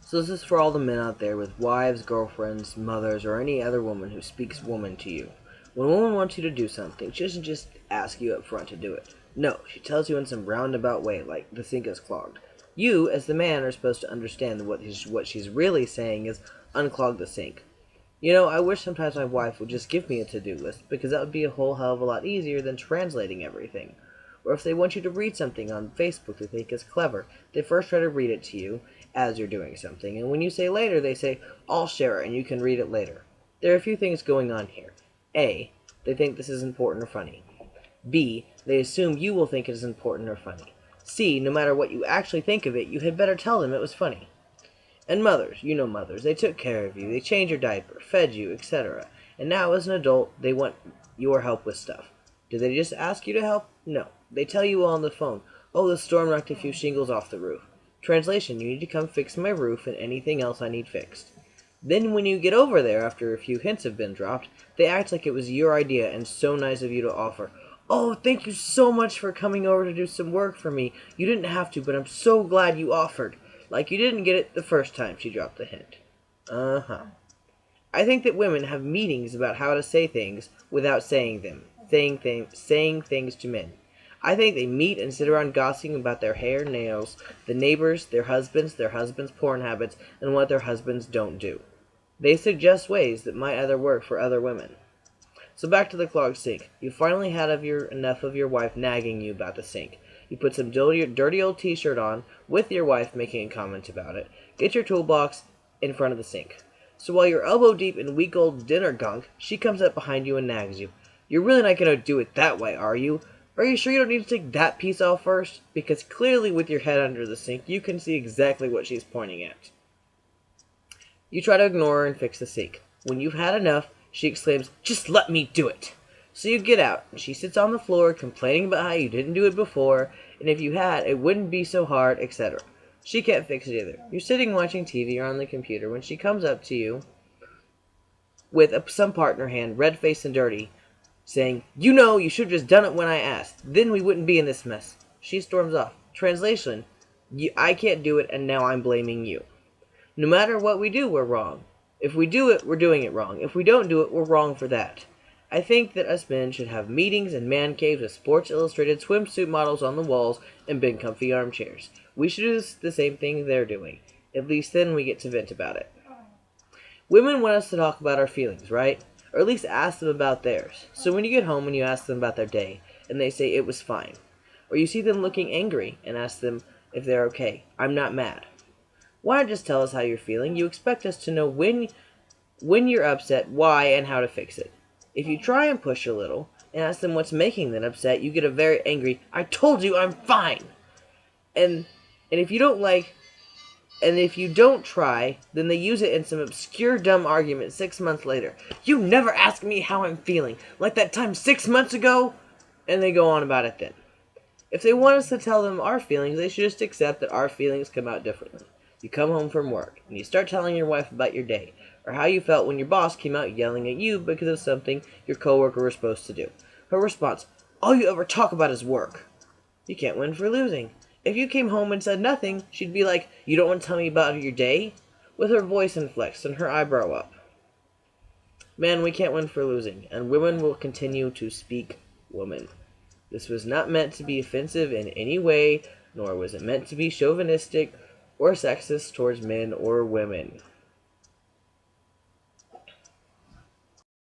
So this is for all the men out there with wives, girlfriends, mothers, or any other woman who speaks woman to you. When a woman wants you to do something, she doesn't just ask you up front to do it. No, she tells you in some roundabout way, like the sink is clogged. You, as the man, are supposed to understand that what she's really saying is unclog the sink. You know, I wish sometimes my wife would just give me a to-do list, because that would be a whole hell of a lot easier than translating everything. Or if they want you to read something on Facebook they think is clever, they first try to read it to you as you're doing something, and when you say later, they say, I'll share it and you can read it later. There are a few things going on here. A. They think this is important or funny. B. They assume you will think it is important or funny. C. No matter what you actually think of it, you had better tell them it was funny. And mothers, you know mothers, they took care of you, they changed your diaper, fed you, etc. And now as an adult, they want your help with stuff. Do they just ask you to help? No. They tell you on the phone, oh, the storm knocked a few shingles off the roof. Translation, you need to come fix my roof and anything else I need fixed. Then when you get over there after a few hints have been dropped, they act like it was your idea and so nice of you to offer. Oh, thank you so much for coming over to do some work for me. You didn't have to, but I'm so glad you offered. Like you didn't get it the first time she dropped the hint. Uh-huh. I think that women have meetings about how to say things without saying them. Saying things to men. I think they meet and sit around gossiping about their hair, nails, the neighbors, their husbands' porn habits, and what their husbands don't do. They suggest ways that might either work for other women. So back to the clogged sink. You finally had enough of your wife nagging you about the sink. You put some dirty old t-shirt on, with your wife making a comment about it. Get your toolbox in front of the sink. So while you're elbow deep in week old dinner gunk, she comes up behind you and nags you. You're really not going to do it that way, are you? Are you sure you don't need to take that piece off first? Because clearly with your head under the sink, you can see exactly what she's pointing at. You try to ignore her and fix the sink. When you've had enough, she exclaims, just let me do it! So you get out, and she sits on the floor complaining about how you didn't do it before, and if you had, it wouldn't be so hard, etc. She can't fix it either. You're sitting watching TV or on the computer when she comes up to you with some part in her hand, red-faced and dirty, saying, you know, you should have just done it when I asked. Then we wouldn't be in this mess. She storms off. Translation, I can't do it, and now I'm blaming you. No matter what we do, we're wrong. If we do it, we're doing it wrong. If we don't do it, we're wrong for that. I think that us men should have meetings and man caves with Sports Illustrated swimsuit models on the walls and big comfy armchairs. We should do the same thing they're doing. At least then we get to vent about it. Women want us to talk about our feelings, right? Or at least ask them about theirs. So when you get home and you ask them about their day, and they say it was fine. Or you see them looking angry and ask them if they're okay. I'm not mad. Why not just tell us how you're feeling? You expect us to know when you're upset, why, and how to fix it. If you try and push a little, and ask them what's making them upset, you get a very angry, I told you I'm fine! And if you don't try, then they use it in some obscure dumb argument 6 months later. You never ask me how I'm feeling, like that time 6 months ago? And they go on about it then. If they want us to tell them our feelings, they should just accept that our feelings come out differently. You come home from work, and you start telling your wife about your day, or how you felt when your boss came out yelling at you because of something your coworker was supposed to do. Her response, all you ever talk about is work. You can't win for losing. If you came home and said nothing, she'd be like, you don't want to tell me about your day? With her voice inflexed and her eyebrow up. Man, we can't win for losing, and women will continue to speak woman. This was not meant to be offensive in any way, nor was it meant to be chauvinistic or sexist towards men or women.